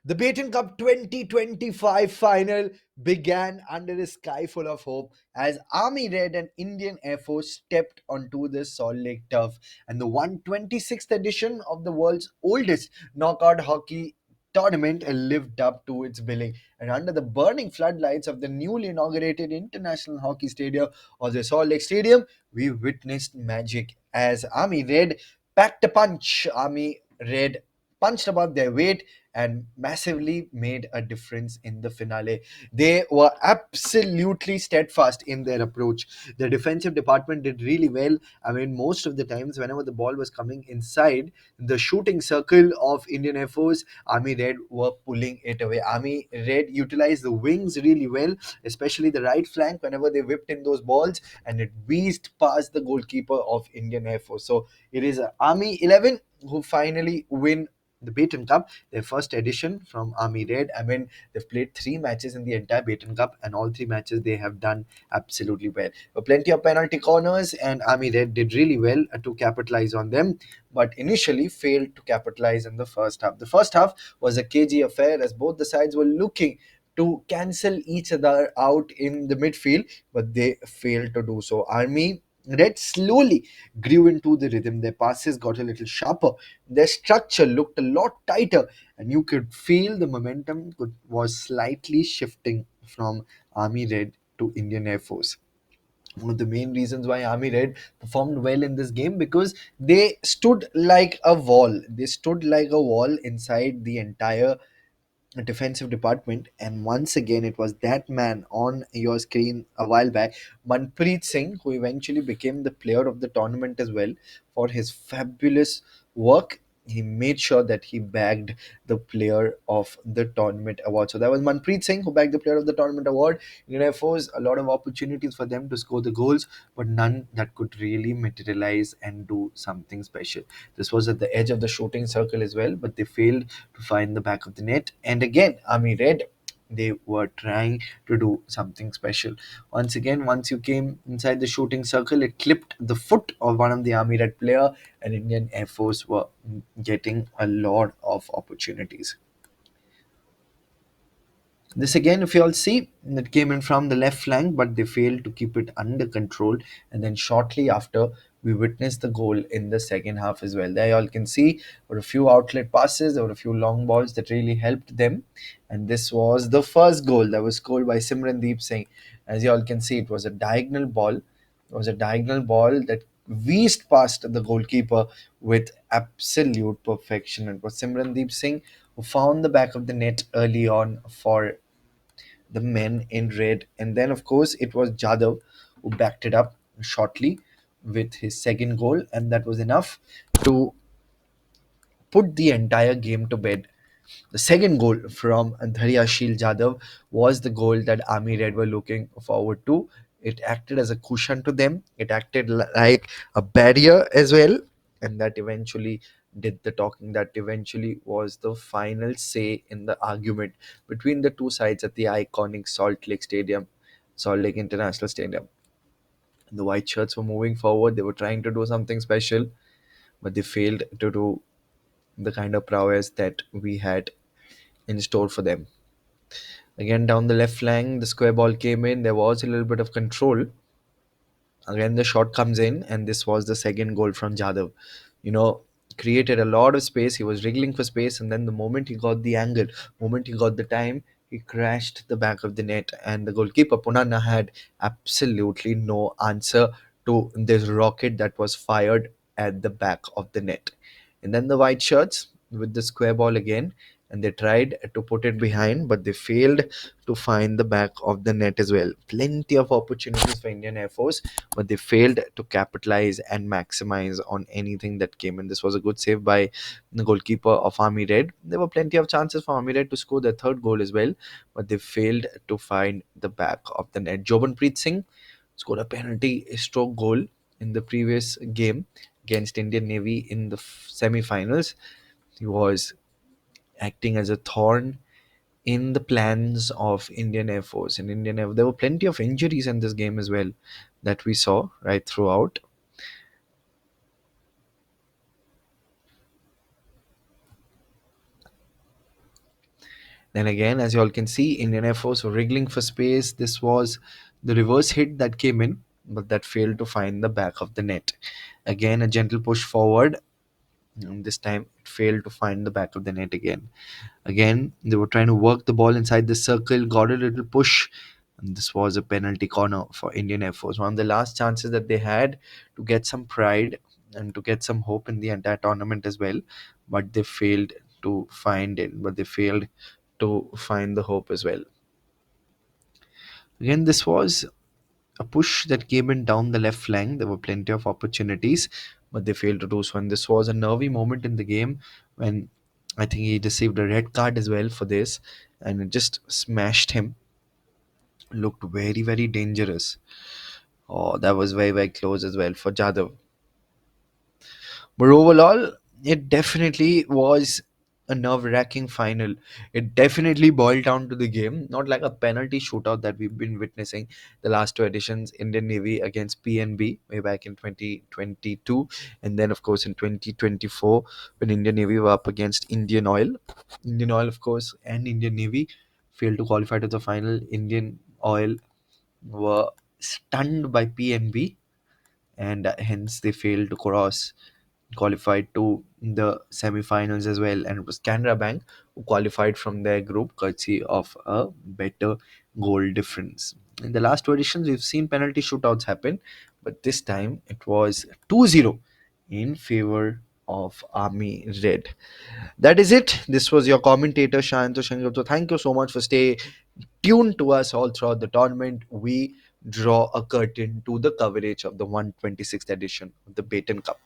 The Beighton Cup 2025 final began under a sky full of hope as Army Red and Indian Air Force stepped onto the Salt Lake turf, and the 126th edition of the world's oldest knockout hockey tournament lived up to its billing. And under the burning floodlights of the newly inaugurated International Hockey Stadium, or the Salt Lake Stadium, we witnessed magic as Army Red packed a punch. Army Red punched above their weight and massively made a difference in the finale. They were absolutely steadfast in their approach. The defensive department did really well. I mean, most of the times, whenever the ball was coming inside the shooting circle of Indian Air Force, Army Red were pulling it away. Army Red utilized the wings really well, especially the right flank whenever they whipped in those balls, and it whizzed past the goalkeeper of Indian Air Force. So it is Army 11 who finally win the Beighton Cup, their first edition from Army Red. I mean, they've played three matches in the entire Beighton Cup, and all three matches they have done absolutely well. Plenty of penalty corners, and Army Red did really well to capitalize on them, but initially failed to capitalize in the first half. The first half was a cagey affair as both the sides were looking to cancel each other out in the midfield, but they failed to do so. Army Red slowly grew into the rhythm. Their passes got a little sharper, their structure looked a lot tighter, and you could feel the momentum was slightly shifting from Army Red to Indian Air Force. One of the main reasons why Army Red performed well in this game, because they stood like a wall. They stood like a wall inside the entire defensive department, and once again it was that man on your screen a while back, Manpreet Singh, who eventually became the player of the tournament as well for his fabulous work. He made sure that he bagged the player of the tournament award. So that was Manpreet Singh who bagged the player of the tournament award. You know, forced a lot of opportunities for them to score the goals, but none that could really materialize and do something special. This was at the edge of the shooting circle as well, but they failed to find the back of the net. And again, Army Red, they were trying to do something special. Once again, once you came inside the shooting circle, it clipped the foot of one of the Army Red player, and Indian Air Force were getting a lot of opportunities. This again, if you all see, it came in from the left flank, but they failed to keep it under control. And then shortly after, we witnessed the goal in the second half as well. There you all can see there were a few outlet passes, there were a few long balls that really helped them. And this was the first goal that was scored by Simrandeep Singh. As you all can see, it was a diagonal ball. It was a diagonal ball that whizzed past the goalkeeper with absolute perfection. It was Simrandeep Singh who found the back of the net early on for the men in red. And then, of course, it was Jadhav who backed it up shortly with his second goal, and that was enough to put the entire game to bed. The second goal from Dharyashil Jadhav was the goal that Army Red were looking forward to. It acted as a cushion to them, it acted like a barrier as well, and that eventually did the talking. That eventually was the final say in the argument between the two sides at the iconic Salt Lake International Stadium. The white shirts were moving forward, they were trying to do something special, but they failed to do the kind of prowess that we had in store for them. Again, down the left flank, the square ball came in. There was a little bit of control. Again, the shot comes in, and this was the second goal from Jadhav. You know, created a lot of space. He was wriggling for space, and then the moment he got the angle, moment he got the time, he crashed the back of the net, and the goalkeeper Punana had absolutely no answer to this rocket that was fired at the back of the net. And then the white shirts with the square ball again, and they tried to put it behind, but they failed to find the back of the net as well. Plenty of opportunities for Indian Air Force, but they failed to capitalize and maximize on anything that came in. This was a good save by the goalkeeper of Army Red. There were plenty of chances for Army Red to score their third goal as well, but they failed to find the back of the net. Jobanpreet Singh scored a penalty stroke goal in the previous game against Indian Navy in the semi-finals. He was acting as a thorn in the plans of Indian Air Force. In Indian Air, there were plenty of injuries in this game as well that we saw right throughout. Then again, as you all can see, Indian Air Force were wriggling for space. This was the reverse hit that came in, but that failed to find the back of the net. Again, a gentle push forward. And this time, it failed to find the back of the net again. Again, they were trying to work the ball inside the circle, got a little push, and this was a penalty corner for Indian Air Force. One of the last chances that they had to get some pride and to get some hope in the entire tournament as well, but they failed to find it. But they failed to find the hope as well. Again, this was a push that came in down the left flank. There were plenty of opportunities, but they failed to do so. And this was a nervy moment in the game when I think he received a red card as well for this, and it just smashed him. Looked very, very dangerous. Oh, that was very, very close as well for Jadhav. But overall, it definitely was a nerve wracking final. It definitely boiled down to the game, not like a penalty shootout that we've been witnessing the last two editions, Indian Navy against PNB way back in 2022, and then, of course, in 2024, when Indian Navy were up against Indian Oil. Indian Oil, of course, and Indian Navy failed to qualify to the final. Indian Oil were stunned by PNB, and hence they failed to cross qualified to the semi-finals as well, and it was Canara Bank who qualified from their group courtesy of a better goal difference. In the last two editions we've seen penalty shootouts happen, but this time it was 2-0 in favor of Army Red. That is it. This was your commentator Shanto Shankar. So thank you so much for stay tuned to us all throughout the tournament. We draw a curtain to the coverage of the 126th edition of the Beighton Cup.